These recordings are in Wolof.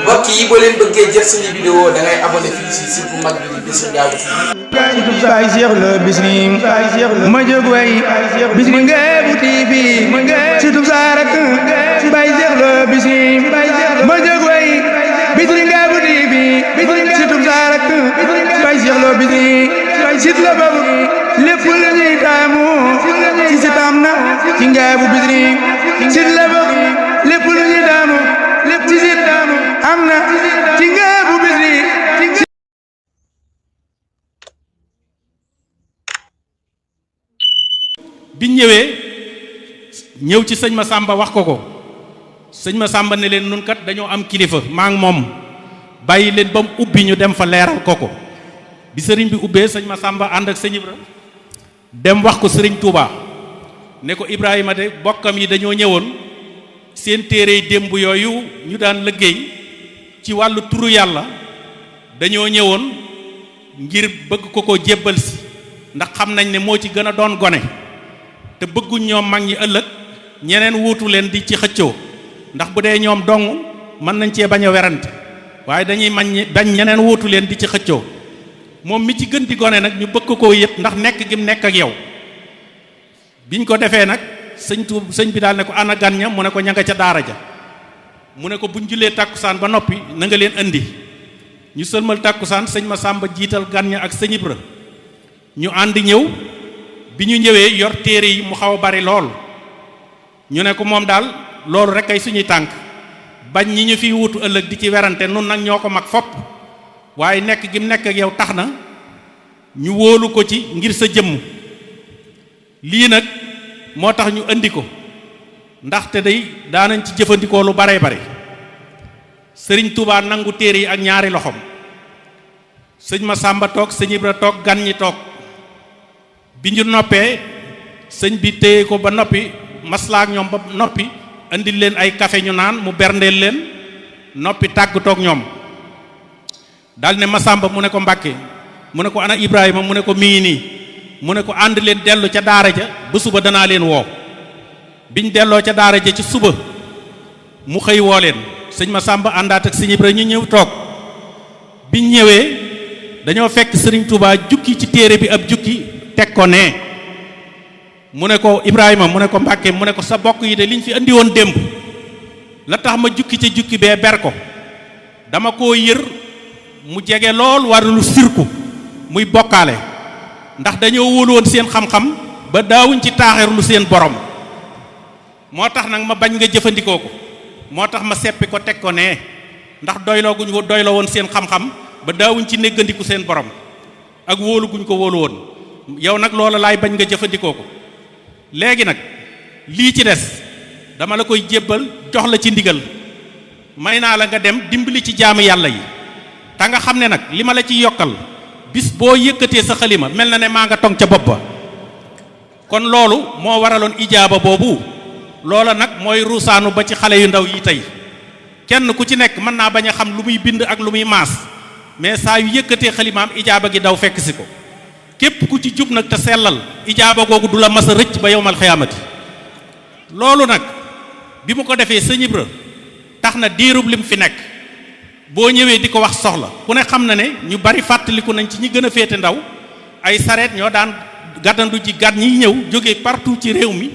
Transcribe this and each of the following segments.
mbokk yi boo leen bëggee jot suñu vidéo da ngay abonné fii si site bu mag bi di Bichri Ndiago TV. Baay Cheikh la Bichri ma jóg way Bichri Ndiago TV surtout saa rek Baay Cheikh la Bichri ma jóg way Bichri Ndiago TV surtout saa rek Baay Cheikh la Bichri sit la babu lépp lu ñuy taamu ci sitam na ci Ndiago Bichri sit la babu lépp lu ñuy taamu ci sitam am na ci Ndiago Bichri. biñ ñëw ci sëñ Massamba wax ko sëñ Massamba ne leen nun kat dañoo am kilifa maa ngi moom bàyyi leen ba mu ubbi ñu dem fa leeral ko bi sëriñ bi ubbee sëñ Massamba ànd ak sëñ Ibra dem wax ko sëriñ Touba ne ko Ibrahima de bokkam yi dañoo ñëwoon seen téere démb yooyu ñu daan liggéey ci wàllu turu yàlla dañoo ñëwoon ngir bëgg ko jébbal si ndax xam nañ ne moo ci gën a doon gone te bëgguñ ñoom mag ñi ëllëg ñeneen wuutu leen di ci xëccoo ndax bu dee ñoom dong mën nañ cee bañ a werante waaye dañuy bañ ñeneen wuutu leen di ci xëccoo moom mi ci gën di gone nag ñu bëgg koo yët ndax nekk gi mu nekk ak yow biñ ko defee nag sëñ bi daal ne ko ana gan ña mu ne ko ña nga ca daara ja mu ne ko buñ julee tàkkusaan ba noppi na nga leen indi ñu sëlmal tàkkusaan sëñ Massamba jiital gan ña ak sëñ Ibra ñu ànd ñëw bi ñu ñëwee yor téere yi mu xaw a bari lool ñu ne ko moom daal loolu rek ay suñuy tànk bañ ñi ñu fiy wutu ëllëg di ci werante nun nag ñoo ko mag fopp waaye nekk gi mu nekk ak yow tax na ñu wóolu ko ci ngir sa jëmm lii nag moo tax ñu indi ko ndaxte day daanañ ci jëfandikoo lu baree bare sëriñ Touba nangu téere yi ak ñaari loxoom sëñ Massamba toog sëñ Ibra toog gan ñi toog bi ñu noppee sëñ bi téye ko ba noppi maslaa ak ñoom ba noppi andil leen ay café ñu naan mu berndeel leen noppi tàggatoog ñoom dal ne Massamba mu ne ko Mbàkke mu ne ko ana Ibrahima mu ne ko mi ngi nii mu ne ko ànd leen dellu ca daara ja ba suba danaa leen woo biñ delloo ca daara ja ci suba mu xëy woo leen sëñ Massamba àndaat ak sëñ Ibra ñu ñëw toog biñ ñëwee dañoo fekk sëriñ Touba jukki ci téere bi ab jukki teg ko ne mu ne ko Ibrahima mu ne ko Mbàkke mu ne ko sa bokk yi de liñ fi andi woon démb la tax ma jukki ca jukki bee ber ko dama koo yër mu jege lool war lu sirku muy bokkaale ndax dañoo wóolu woon seen xam-xam ba daawuñ ci taaxirlu seen borom moo tax nag ma bañ nga jëfandikoo ko moo tax ma seppi ko teg ko ne ndax doyloo guñ ko doyloo woon seen xam-xam ba daawuñ ci néggandiku seen borom ak wóolu guñ ko wóolu woon yow nag loola laay bañ nga jëfandikoo ko léegi nag lii ci des dama la koy jébbal jox la ci ndigal may naa la nga dem dimbali ci jaamu yàlla yi te nga xam ne nag li ma la ci yokkal bis boo yëkkatee sa xalima mel na ne maa nga tong ca bopp ba kon loolu moo waraloon ijaaba boobu loola nag mooy ruusaanu ba ci xale yu ndaw yi tey kenn ku ci nekk mën naa bañ a xam lu muy bind ak lu muy maas mais saa yu yëkkatee xalimaam ijaaba gi daw fekk si ko képp ku ci jub nag te sellal ijaaba googu du la mas a rëcc ba yowmal xiyaamati loolu nag bi mu ko defee sëñ Ibra tax na diirub lim fi nekk boo ñëwee di ko wax soxla ku ne xam na ne ñu bari fàttaliku nañ ci ñi gën a féete ndaw ay sareet ñoo daan gàttandu ci gan ñi ñëw jóge partout ci réew mi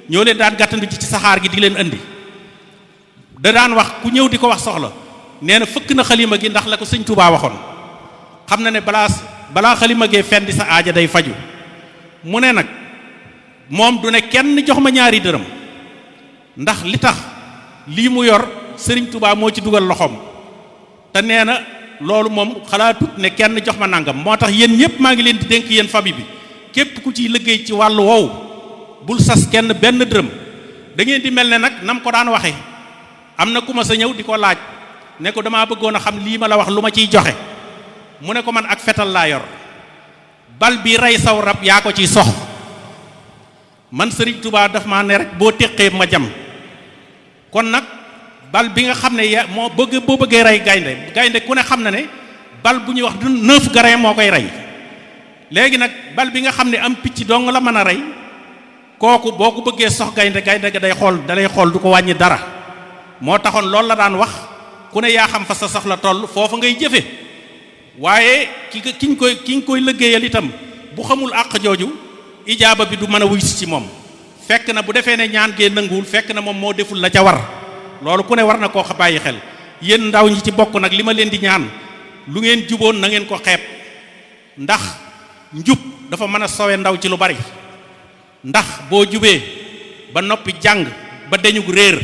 ñoo leen daan gàttandu ci saxaar gi di leen andi da daan wax ku ñëw di ko wax soxla nee na fëkk na xalima gi ndax la ko sëñ Touba waxoon xam na ne balaa xalima gee fendi sa aaja day faju mu ne nag moom du ne kenn jox ma ñaari dërëm ndax li tax lii mu yor sëriñ Touba moo ci dugal loxoom te nee na loolu moom xalaatut ne kenn jox ma nangam moo tax yéen ñëpp maa ngi leen di dénk yéen famille bi képp ku ciy liggéey ci wàllu woowu bul sas kenn benn dërëm da ngeen di mel ne nag nam ko daan waxee am na ku ma sa ñëw di ko laaj ne ko damaa bëggoon a xam lii ma la wax lu ma ciy joxe mu ne ko man ak fetal laa yor bal bi rey saw rab yaa ko ciy sox man sëriñ Touba daf maa ne rek boo téqee ma jam kon nag bal bi nga xam ne moo bëgg boo bëggee rey gaynde ku ne xam na ne bal bu ñuy wax 9 grains moo koy rey léegi nag bal bi nga xam ne am picc dong la mën a rey kooku boo ko bëggee sox gaynde ga day xool dalay xool du ko wàññi dara moo taxoon loolu la daan wax ku ne yaa xam fa sa soxla toll foofa ngay jëfe waaye ki nga koy liggéeyal itam bu xamul àq jooju ijaaba bi du mën a wuy si ci moom fekk na bu defee ne ñaan gee nanguwul fekk na moom moo deful la ca war loolu ku ne war na koo bàyyi xel yéen ndaw ñi ci bokk nag li ma leen di ñaan lu ngeen juboon na ngeen ko xeeb ndax njub dafa mën a sowe ndaw ci lu bari ndax boo jubee ba noppi jàng ba deñug réer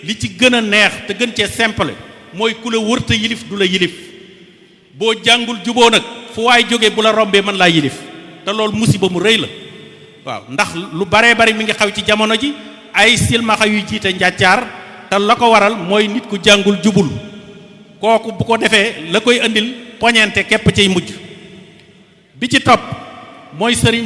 li ci gën a neex te gën cee simple mooy ku la wërta yilif du la yilif boo jàngul juboo nag fu waay jógee bu la rombee mën laa yilif te loolu musiba mu rëy la waaw ndax lu baree bari mi ngi xaw ci jamono ji ay silmaxa yuy jiite njàccaar te la ko waral mooy nit ku jàngul jubul kooku bu ko defee la koy andil poñente képp ciy mujj bi ci topp mooy sëriñ